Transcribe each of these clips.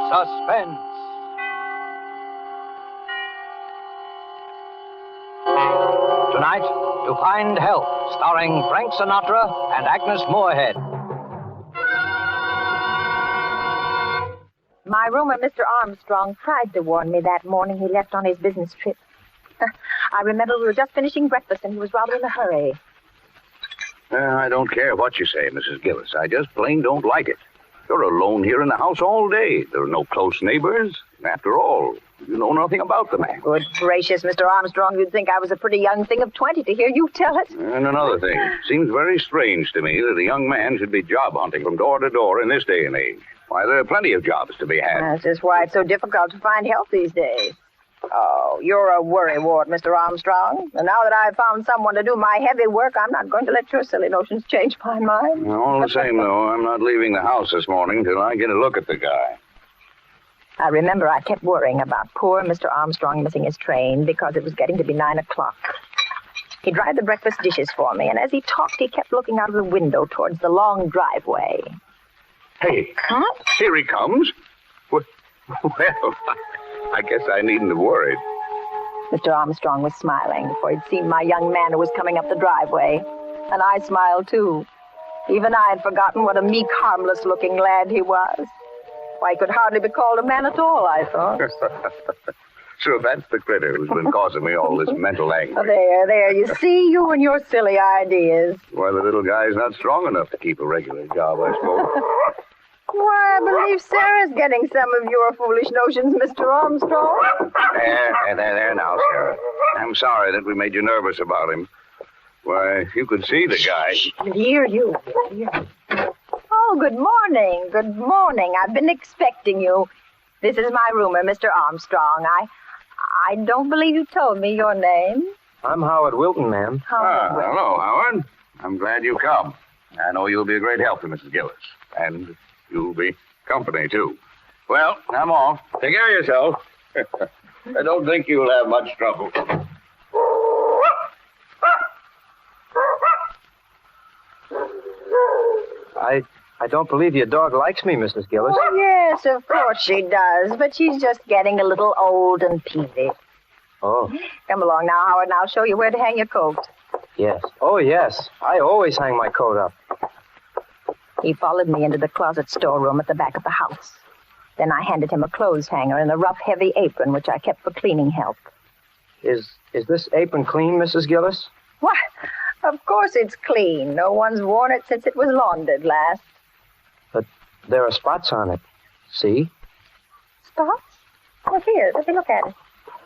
Suspense. Tonight, To Find Help, starring Frank Sinatra and Agnes Moorehead. My roomer, Mr. Armstrong, tried to warn me that morning he left on his business trip. I remember we were just finishing breakfast and he was rather in a hurry. I don't care what you say, Mrs. Gillis. I just plain don't like it. You're alone here in the house all day. There are no close neighbors. After all, you know nothing about the man. Good gracious, Mr. Armstrong, you'd think I was a pretty young thing of 20 to hear you tell it. And another thing. Seems very strange to me that a young man should be job hunting from door to door in this day and age. Why, there are plenty of jobs to be had. That's just why it's so difficult to find help these days. Oh, you're a worrywart, Mr. Armstrong. And now that I've found someone to do my heavy work, I'm not going to let your silly notions change my mind. All the same, though, I'm not leaving the house this morning till I get a look at the guy. I remember I kept worrying about poor Mr. Armstrong missing his train because it was getting to be 9 o'clock. He dried the breakfast dishes for me, and as he talked, he kept looking out of the window towards the long driveway. Hey, Here he comes. Well, I guess I needn't have worried. Mr. Armstrong was smiling, for he'd seen my young man who was coming up the driveway. And I smiled, too. Even I had forgotten what a meek, harmless-looking lad he was. Why, he could hardly be called a man at all, I thought. So that's the critter who's been causing me all this mental anguish. There, you see, you and your silly ideas. Why, the little guy's not strong enough to keep a regular job, I suppose. Why, I believe Sarah's getting some of your foolish notions, Mr. Armstrong. There now, Sarah. I'm sorry that we made you nervous about him. Why, if you could see the guy. Here. Oh, good morning. Good morning. I've been expecting you. This is my roomer, Mr. Armstrong. I don't believe you told me your name. I'm Howard Wilton, ma'am. Hello, Howard. I'm glad you come. I know you'll be a great help to Mrs. Gillis. And you'll be company, too. Well, I'm off. Take care of yourself. I don't think you'll have much trouble. I don't believe your dog likes me, Mrs. Gillis. Oh, yes, of course she does. But she's just getting a little old and peevy. Oh. Come along now, Howard, and I'll show you where to hang your coat. Yes. Oh, yes. I always hang my coat up. He followed me into the closet storeroom at the back of the house. Then I handed him a clothes hanger and a rough, heavy apron, which I kept for cleaning help. Is this apron clean, Mrs. Gillis? Why, of course it's clean. No one's worn it since it was laundered last. But there are spots on it. See? Spots? Oh, here, let me look at it.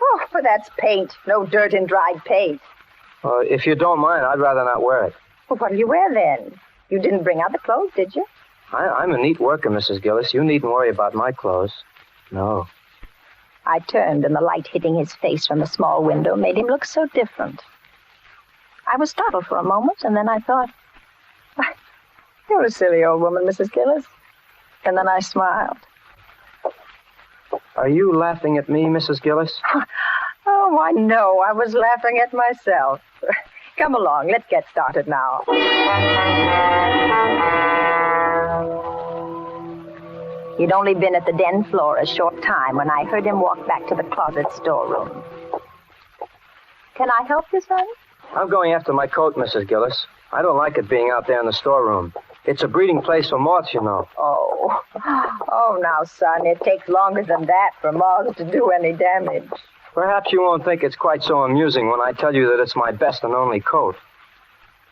Oh, that's paint. No dirt and dried paint. If you don't mind, I'd rather not wear it. Well, what do you wear then? You didn't bring out the clothes, did you? I'm a neat worker, Mrs. Gillis. You needn't worry about my clothes. No. I turned, and the light hitting his face from the small window made him look so different. I was startled for a moment, and then I thought, you're a silly old woman, Mrs. Gillis. And then I smiled. Are you laughing at me, Mrs. Gillis? Oh, I know. I was laughing at myself. Come along. Let's get started now. He'd only been at the den floor a short time when I heard him walk back to the closet storeroom. Can I help you, son? I'm going after my coat, Mrs. Gillis. I don't like it being out there in the storeroom. It's a breeding place for moths, you know. Oh, now, son, it takes longer than that for moths to do any damage. Perhaps you won't think it's quite so amusing when I tell you that it's my best and only coat.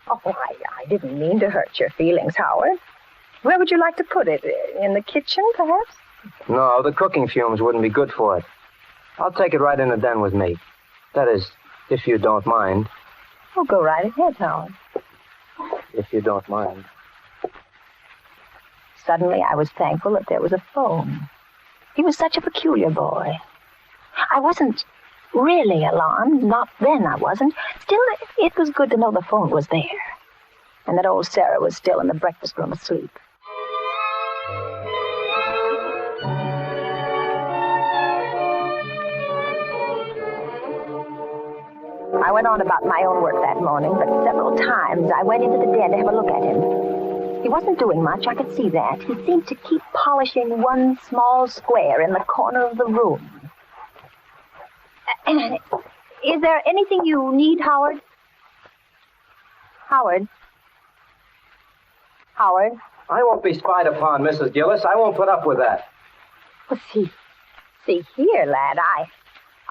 Oh, I didn't mean to hurt your feelings, Howard. Where would you like to put it? In the kitchen, perhaps? No, the cooking fumes wouldn't be good for it. I'll take it right in the den with me. That is, if you don't mind. Oh, go right ahead, Howard. If you don't mind. Suddenly, I was thankful that there was a phone. He was such a peculiar boy. I wasn't really alarmed. Not then, I wasn't. Still, it was good to know the phone was there. And that old Sarah was still in the breakfast room asleep. I went on about my own work that morning, but several times I went into the den to have a look at him. He wasn't doing much, I could see that. He seemed to keep polishing one small square in the corner of the room. Is there anything you need, Howard? Howard? Howard? I won't be spied upon, Mrs. Gillis. I won't put up with that. Well, see here, lad,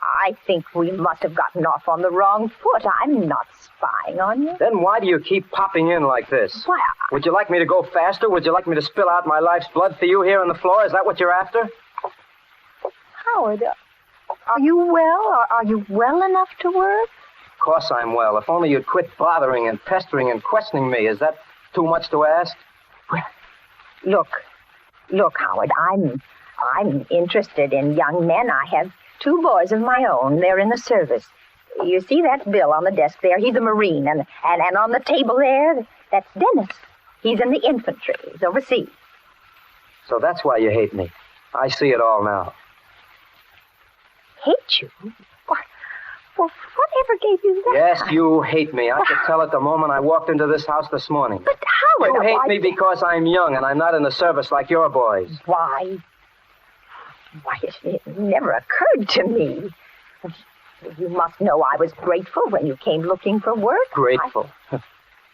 I think we must have gotten off on the wrong foot. I'm not spying on you. Then why do you keep popping in like this? Why, Would you like me to go faster? Would you like me to spill out my life's blood for you here on the floor? Is that what you're after? Howard, are you well? Are you well enough to work? Of course I'm well. If only you'd quit bothering and pestering and questioning me. Is that too much to ask? Well, look, Howard, I'm interested in young men. I have 2 boys of my own. They're in the service. You see that Bill on the desk there? He's a Marine. And on the table there, that's Dennis. He's in the infantry. He's overseas. So that's why you hate me. I see it all now. Hate you? Well, whatever gave you that? Yes, you hate me. I could tell it the moment I walked into this house this morning. But Howard... You hate me because I'm young and I'm not in the service like your boys. Why, it never occurred to me. You must know I was grateful when you came looking for work. Grateful?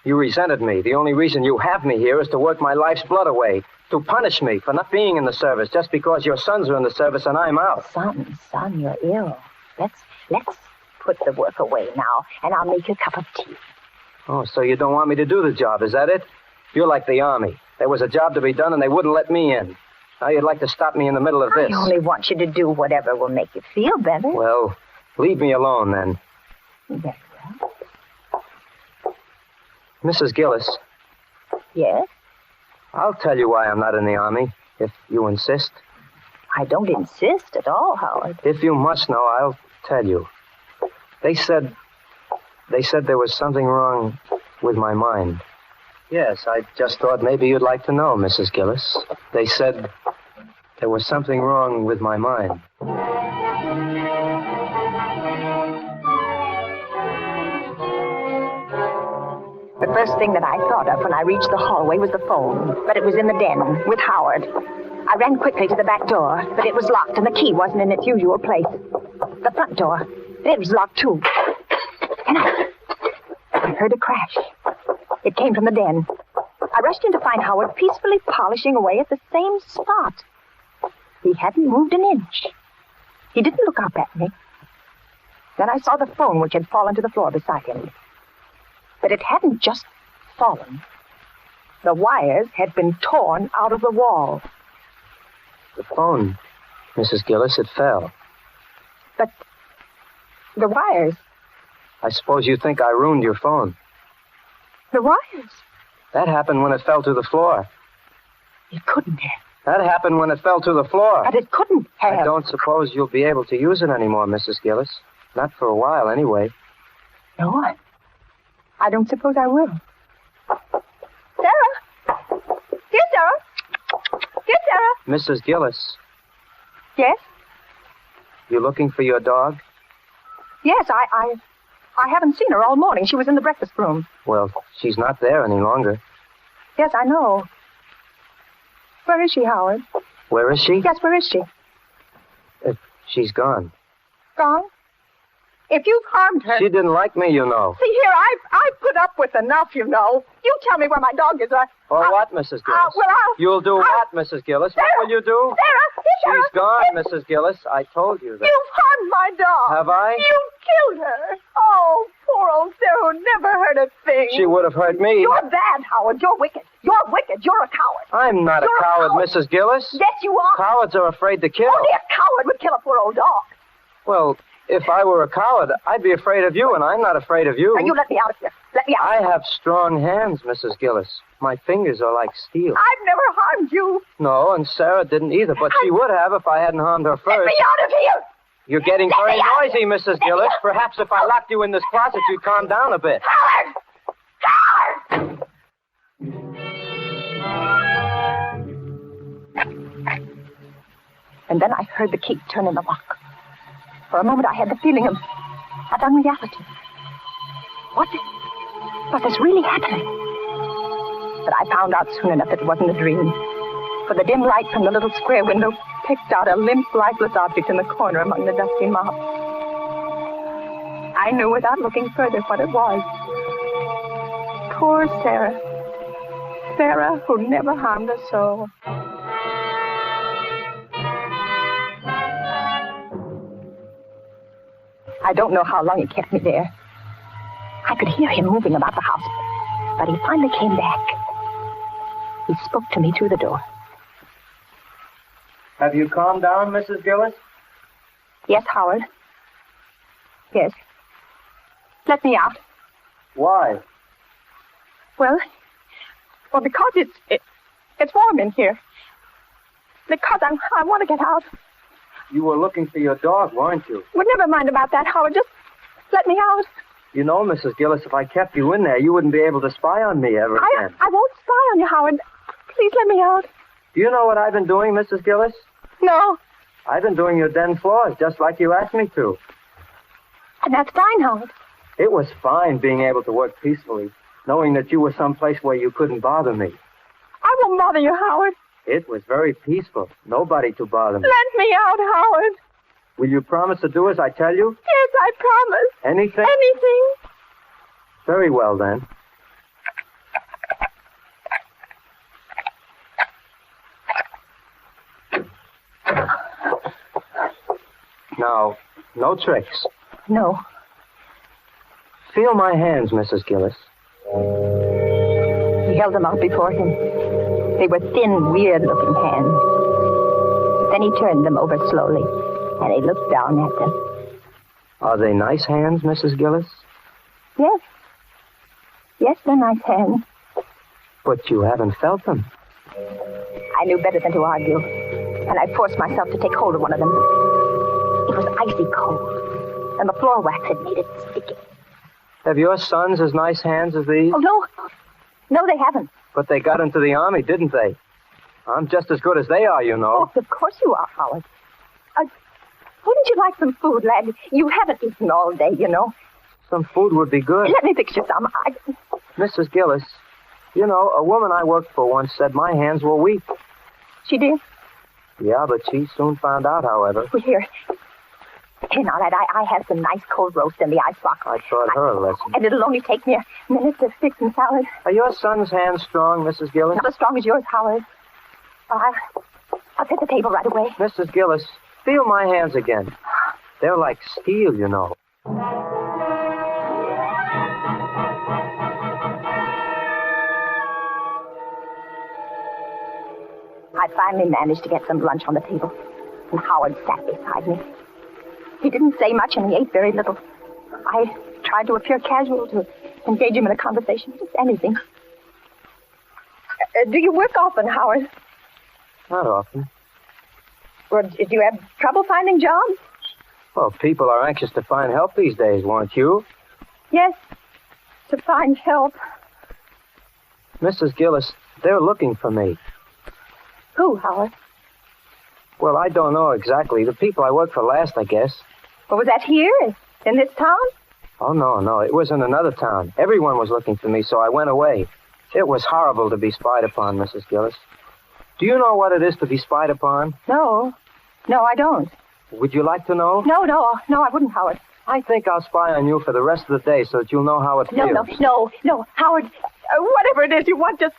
You resented me. The only reason you have me here is to work my life's blood away, to punish me for not being in the service just because your sons are in the service and I'm out. Son, you're ill. Let's put the work away now, and I'll make you a cup of tea. Oh, so you don't want me to do the job, is that it? You're like the Army. There was a job to be done, and they wouldn't let me in. Now you'd like to stop me in the middle of this. I only want you to do whatever will make you feel better. Well, leave me alone, then. Very well. Mrs. Gillis. Yes? I'll tell you why I'm not in the Army, if you insist. I don't insist at all, Howard. If you must know, I'll tell you. They said there was something wrong with my mind. Yes, I just thought maybe you'd like to know, Mrs. Gillis. They said there was something wrong with my mind. The first thing that I thought of when I reached the hallway was the phone, but it was in the den with Howard. I ran quickly to the back door, but it was locked and the key wasn't in its usual place. The front door, it was locked too. And I heard a crash. It came from the den. I rushed in to find Howard peacefully polishing away at the same spot. He hadn't moved an inch. He didn't look up at me. Then I saw the phone which had fallen to the floor beside him. But it hadn't just fallen. The wires had been torn out of the wall. The phone, Mrs. Gillis, it fell. But the wires... I suppose you think I ruined your phone. The wires? That happened when it fell to the floor. It couldn't have. That happened when it fell to the floor. But it couldn't have. I don't suppose you'll be able to use it anymore, Mrs. Gillis. Not for a while, anyway. No, I don't suppose I will. Sarah! Here, Sarah! Here, Sarah! Mrs. Gillis, Yes? you looking for your dog? Yes, I haven't seen her all morning. She was in the breakfast room. Well, she's not there any longer. Yes, I know. Where is she, Howard? Where is she? Yes, where is she? She's gone. Gone? If you've harmed her... She didn't like me, you know. See here, I've put up with enough, you know. You tell me where my dog is. Or what, Mrs. Gillis? You'll do what, Mrs. Gillis? Sarah, what will you do? Sarah! She's gone, Mrs. Gillis. I told you that. You've harmed my dog. Have I? You killed her. Oh, poor old Sarah who never heard a thing. She would have hurt me. You're bad, Howard. You're wicked. You're wicked. You're a coward. I'm not a coward, Mrs. Gillis. Yes, you are. Cowards are afraid to kill. Only a coward would kill a poor old dog. Well, if I were a coward, I'd be afraid of you, and I'm not afraid of you. Now, you let me out of here. Let me out. I have strong hands, Mrs. Gillis. My fingers are like steel. I've never harmed you. No, and Sarah didn't either, but she would have if I hadn't harmed her first. Let me out of here. You're getting very noisy, Mrs. Gillis. Perhaps if I locked you in this closet, you'd calm down a bit. Howard! Howard! And then I heard the key turn in the lock. For a moment, I had the feeling of unreality. What is really happening? But I found out soon enough that it wasn't a dream. For the dim light from the little square window picked out a limp, lifeless object in the corner among the dusty mops. I knew without looking further what it was. Poor Sarah. Sarah, who never harmed a soul. I don't know how long he kept me there. I could hear him moving about the house, but he finally came back. He spoke to me through the door. Have you calmed down, Mrs. Gillis? Yes, Howard. Yes. Let me out. Why? Well, because it's warm in here. Because I want to get out. You were looking for your dog, weren't you? Well, never mind about that, Howard. Just let me out. You know, Mrs. Gillis, if I kept you in there, you wouldn't be able to spy on me ever again. I won't spy on you, Howard. Please let me out. Do you know what I've been doing, Mrs. Gillis? No. I've been doing your den floors, just like you asked me to. And that's fine, Howard. It was fine being able to work peacefully, knowing that you were someplace where you couldn't bother me. I won't bother you, Howard. It was very peaceful. Nobody to bother me. Let me out, Howard. Will you promise to do as I tell you? Yes, I promise. Anything? Anything. Very well, then. Now, no tricks. No. Feel my hands, Mrs. Gillis. He held them out before him. They were thin, weird-looking hands. Then he turned them over slowly, and he looked down at them. Are they nice hands, Mrs. Gillis? Yes. Yes, they're nice hands. But you haven't felt them. I knew better than to argue, and I forced myself to take hold of one of them. It was icy cold, and the floor wax had made it sticky. Have your sons as nice hands as these? Oh, no. No, they haven't. But they got into the army, didn't they? I'm just as good as they are, you know. Oh, of course you are, Howard. Wouldn't you like some food, lad? You haven't eaten all day, you know. Some food would be good. Let me fix you some. Mrs. Gillis, you know, a woman I worked for once said my hands were weak. She did? Yeah, but she soon found out, however. Well, here. Here now, lad, I have some nice cold roast in the icebox. I taught her a lesson. And it'll only take me a minute to fix some salad. Are your son's hands strong, Mrs. Gillis? Not as strong as yours, Howard. I'll set the table right away. Mrs. Gillis, feel my hands again. They're like steel, you know. I finally managed to get some lunch on the table, and Howard sat beside me. He didn't say much, and he ate very little. I tried to appear casual, to engage him in a conversation, just anything. Do you work often, Howard? Not often. Well, do you have trouble finding jobs? Well, people are anxious to find help these days, weren't you? Yes, to find help. Mrs. Gillis, they're looking for me. Who, Howard? Well, I don't know exactly. The people I worked for last, I guess. Well, was that here, in this town? Oh, no. It was in another town. Everyone was looking for me, so I went away. It was horrible to be spied upon, Mrs. Gillis. Do you know what it is to be spied upon? No, I don't. Would you like to know? No, I wouldn't, Howard. I think I'll spy on you for the rest of the day so that you'll know how it feels. No, Howard, whatever it is you want, just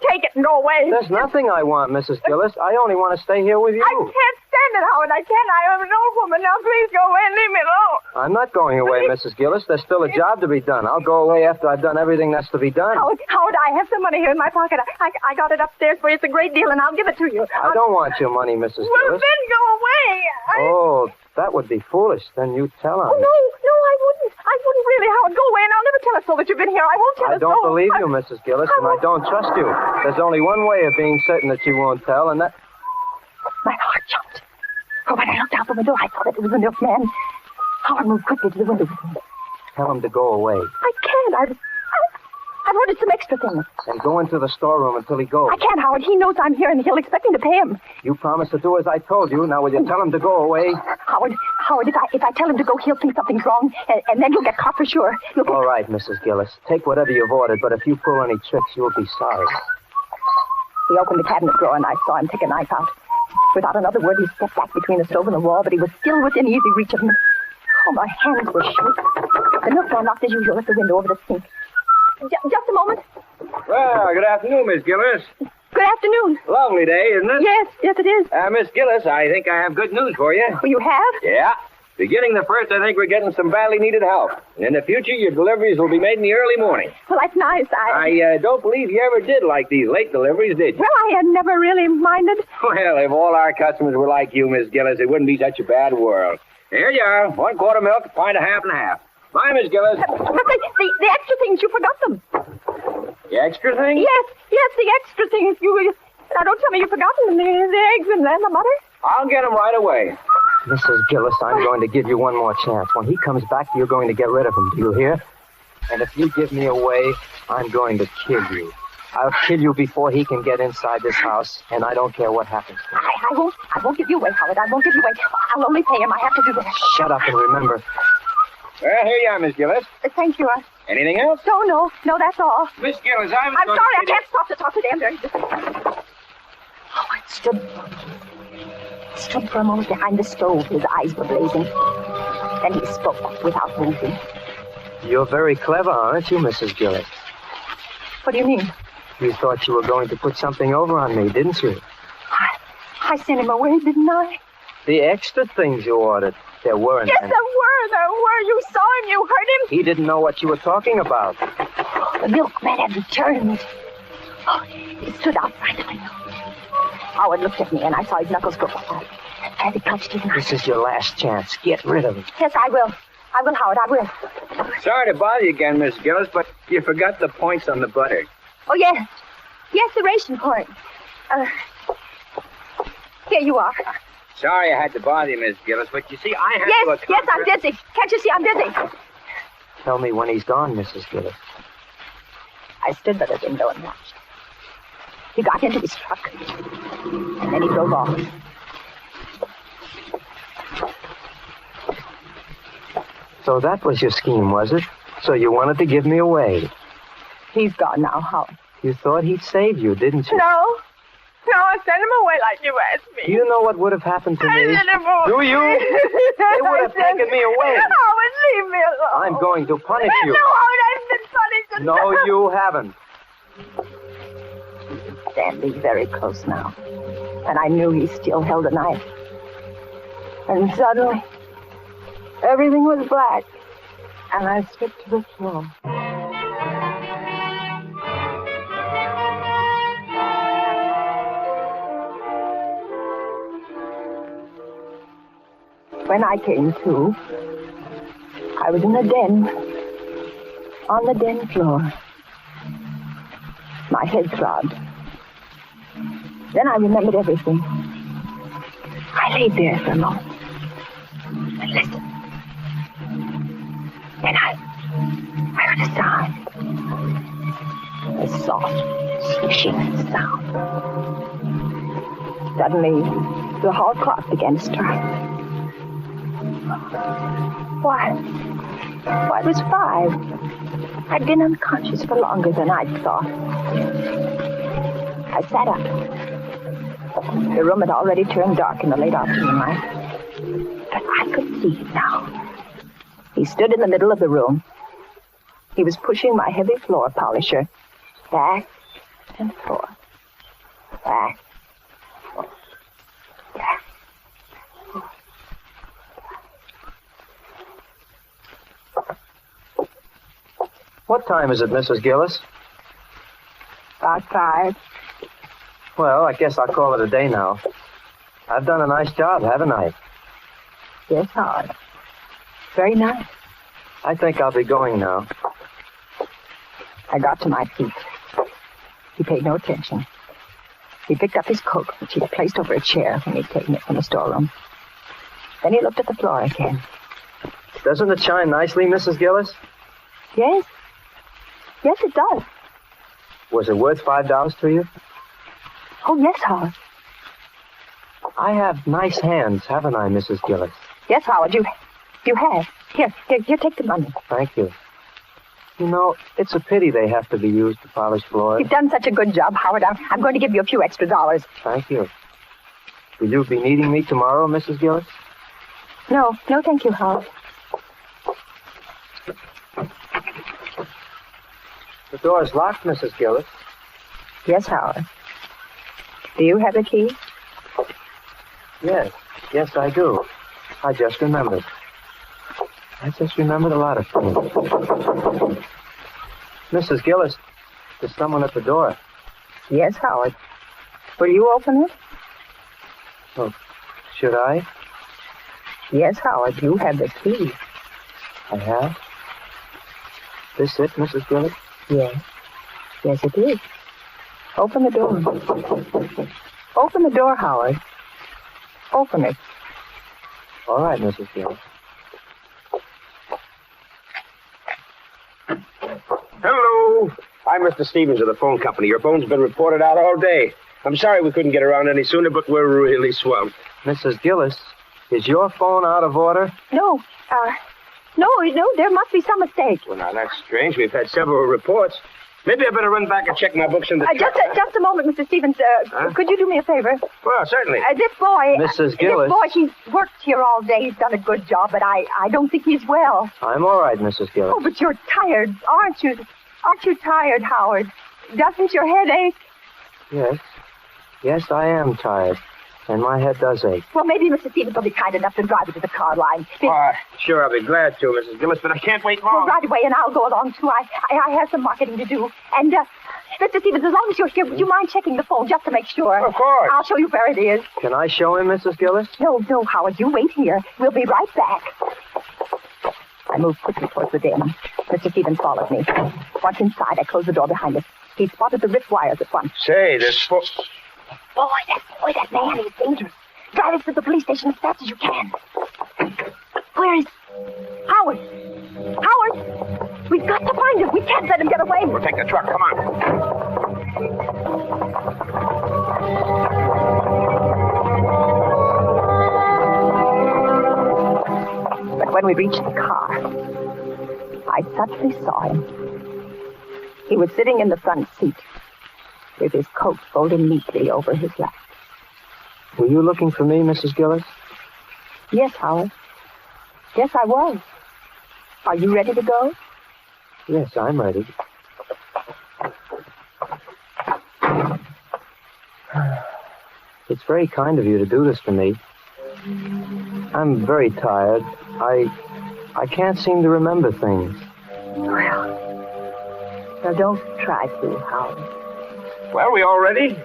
take it and go away. There's nothing I want, Mrs. Gillis. I only want to stay here with you. I can't stand it, Howard. I can't. I am an old woman. Now, please go away and leave me alone. I'm not going away, Mrs. Gillis. There's still a job to be done. I'll go away after I've done everything that's to be done. Howard, I have some money here in my pocket. I got it upstairs for you. It's a great deal, and I'll give it to you. I don't want your money, Mrs. Well, Gillis. then go away. Oh, that would be foolish. Then you tell him. Oh, no, I wouldn't. I wouldn't really, Howard. Go away, and I'll never tell us so that you've been here. I won't tell us so. I don't believe you, Mrs. Gillis, and I don't trust you. There's only one way of being certain that you won't tell, and that... My heart jumped. For when I looked out the window, I saw that it was the milkman. Howard moved quickly to the window with me. Tell him to go away. I can't. I've ordered some extra things. And go into the storeroom until he goes. I can't, Howard. He knows I'm here, and he'll expect me to pay him. You promised to do as I told you. Now, will you tell him to go away? Howard, Howard, if I tell him to go, he'll think something's wrong, and then you'll get caught for sure. All right, Mrs. Gillis. Take whatever you've ordered, but if you pull any tricks, you'll be sorry. He opened the cabinet drawer, and I saw him take a knife out. Without another word, he stepped back between the stove and the wall, but he was still within easy reach of me. Oh, my hands were shaking. The milkman knocked as usual at the window over the sink. Just a moment. Well, good afternoon, Miss Gillis. Good afternoon. Lovely day, isn't it? Yes, it is. Miss Gillis, I think I have good news for you. Oh, you have? Yeah. Beginning the 1st, I think we're getting some badly needed help. And in the future, your deliveries will be made in the early morning. Well, that's nice. I don't believe you ever did like these late deliveries, did you? Well, I had never really minded. Well, if all our customers were like you, Miss Gillis, it wouldn't be such a bad world. Here you are, 1 quart of milk, a pint of half and half. Bye, Miss Gillis. But the extra things, you forgot them. The extra thing? Yes, the extra things. Now, don't tell me you've forgotten them. The eggs and the butter. I'll get them right away. Mrs. Gillis, I'm going to give you one more chance. When he comes back, you're going to get rid of him. Do you hear? And if you give me away, I'm going to kill you. I'll kill you before he can get inside this house, and I don't care what happens to him. I won't give you away, Howard. I won't give you away. I'll only pay him. I have to do that. Shut up and remember. Well, here you are, Miss Gillis. Thank you. Anything else? No, that's all. Miss Gillis, I'm sorry, I can't stop to talk to them during this. Howard stood for a moment behind the stove. His eyes were blazing. Then he spoke without moving. You're very clever, aren't you, Mrs. Gillis? What do you mean? You thought you were going to put something over on me, didn't you? I sent him away, didn't I? The extra things you ordered. There weren't Yes, any. there were. You saw him. You heard him. He didn't know what you were talking about. The milkman had returned. Oh, he stood outside the window. Howard looked at me, and I saw his knuckles go flat as he clutched his knife. This is your last chance. Get rid of him. Yes, I will. Howard, I will. Sorry to bother you again, Miss Gillis, but you forgot the points on the butter. Oh, yes. Yes, the ration point. Here you are. Sorry I had to bother you, Miss Gillis, but you see, I had to... Yes, I'm busy. Can't you see I'm busy? Tell me when he's gone, Mrs. Gillis. I stood by the window and watched. He got into his truck, and then he drove off. So that was your scheme, was it? So you wanted to give me away. He's gone now, Howard. You thought he'd save you, didn't you? No, I sent him away like you asked me. Do you know what would have happened to me? I sent him away. Do you? They would have taken me away. Howard, leave me alone. I'm going to punish you. No, Howard, I've been punished. No, you haven't. Standing very close now, and I knew he still held a knife. And suddenly, everything was black, and I slipped to the floor. When I came to, I was in the den, on the den floor. My head throbbed. Then I remembered everything. I lay there for a moment and listened. Then I heard a sound. A soft, swishing sound. Suddenly, the hall clock began to strike. Why, it was 5. I'd been unconscious for longer than I'd thought. I sat up. The room had already turned dark in the late afternoon light. But I could see him now. He stood in the middle of the room. He was pushing my heavy floor polisher back and forth. Back, forth, back. What time is it, Mrs. Gillis? About 5. Well, I guess I'll call it a day now. I've done a nice job, haven't I? Yes, Howard. Very nice. I think I'll be going now. I got to my feet. He paid no attention. He picked up his coat, which he'd placed over a chair when he'd taken it from the storeroom. Then he looked at the floor again. Doesn't it shine nicely, Mrs. Gillis? Yes. Yes, it does. Was it worth $5 to you? Oh, yes, Howard. I have nice hands, haven't I, Mrs. Gillis? Yes, Howard, you have. Here, take the money. Thank you. You know, it's a pity they have to be used to polish floors. You've done such a good job, Howard. I'm going to give you a few extra dollars. Thank you. Will you be needing me tomorrow, Mrs. Gillis? No, thank you, Howard. The door's locked, Mrs. Gillis. Yes, Howard. Do you have the key? Yes, I do. I just remembered. A lot of things. Mrs. Gillis, there's someone at the door. Yes, Howard. Will you open it? Oh, should I? Yes, Howard, you have the key. I have? This it, Mrs. Gillis? Yes. Yes, it is. Open the door. Open the door, Howard. Open it. All right, Mrs. Gillis. Hello. I'm Mr. Stevens of the phone company. Your phone's been reported out all day. I'm sorry we couldn't get around any sooner, but we're really swamped. Mrs. Gillis, is your phone out of order? No, there must be some mistake. Well, now, that's strange. We've had several reports. Maybe I better run back and check my books in the truck. Just a moment, Mr. Stevens. Could you do me a favor? Well, certainly. This boy... Mrs. Gillis. This boy, he's worked here all day. He's done a good job, but I don't think he's well. I'm all right, Mrs. Gillis. Oh, but you're tired, aren't you? Aren't you tired, Howard? Doesn't your head ache? Yes. Yes, I am tired. And my head does ache. Well, maybe Mr. Stevens will be kind enough to drive you to the car line. Sure, I'll be glad to, Mrs. Gillis, but I can't wait long. Well, right away, and I'll go along, too. I have some marketing to do. And, Mr. Stevens, as long as you're here, would you mind checking the phone just to make sure? Of course. I'll show you where it is. Can I show him, Mrs. Gillis? No, Howard, you wait here. We'll be right back. I moved quickly towards the den. Mr. Stevens followed me. Once inside, I closed the door behind us. He spotted the wrist wires at once. Say, this... Boy, that man is dangerous. Drive us to the police station as fast as you can. Where is... Howard! Howard! We've got to find him. We can't let him get away. We'll take the truck. Come on. But when we reached the car, I suddenly saw him. He was sitting in the front seat with his coat folded neatly over his lap. Were you looking for me, Mrs. Gillis? Yes, Howard. Yes, I was. Are you ready to go? Yes, I'm ready. It's very kind of you to do this for me. I'm very tired. I can't seem to remember things. Well, don't try to, Howard. Well, we all ready?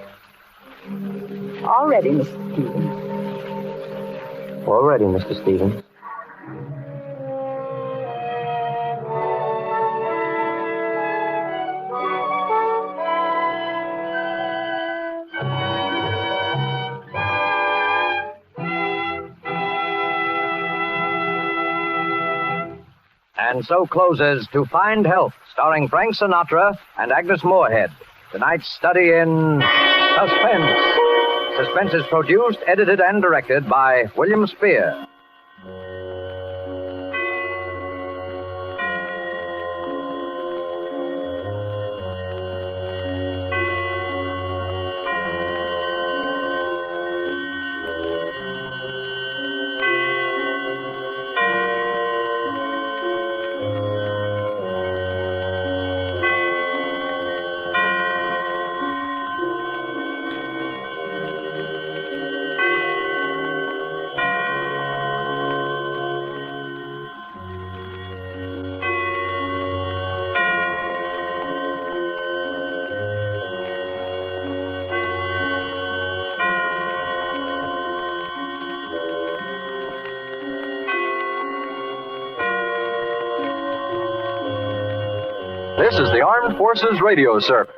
All ready, Mr. Stevens. All ready, Mr. Stevens. And so closes To Find Help, starring Frank Sinatra and Agnes Moorehead. Tonight's study in Suspense. Suspense is produced, edited, and directed by William Spear. This is the Armed Forces Radio Service.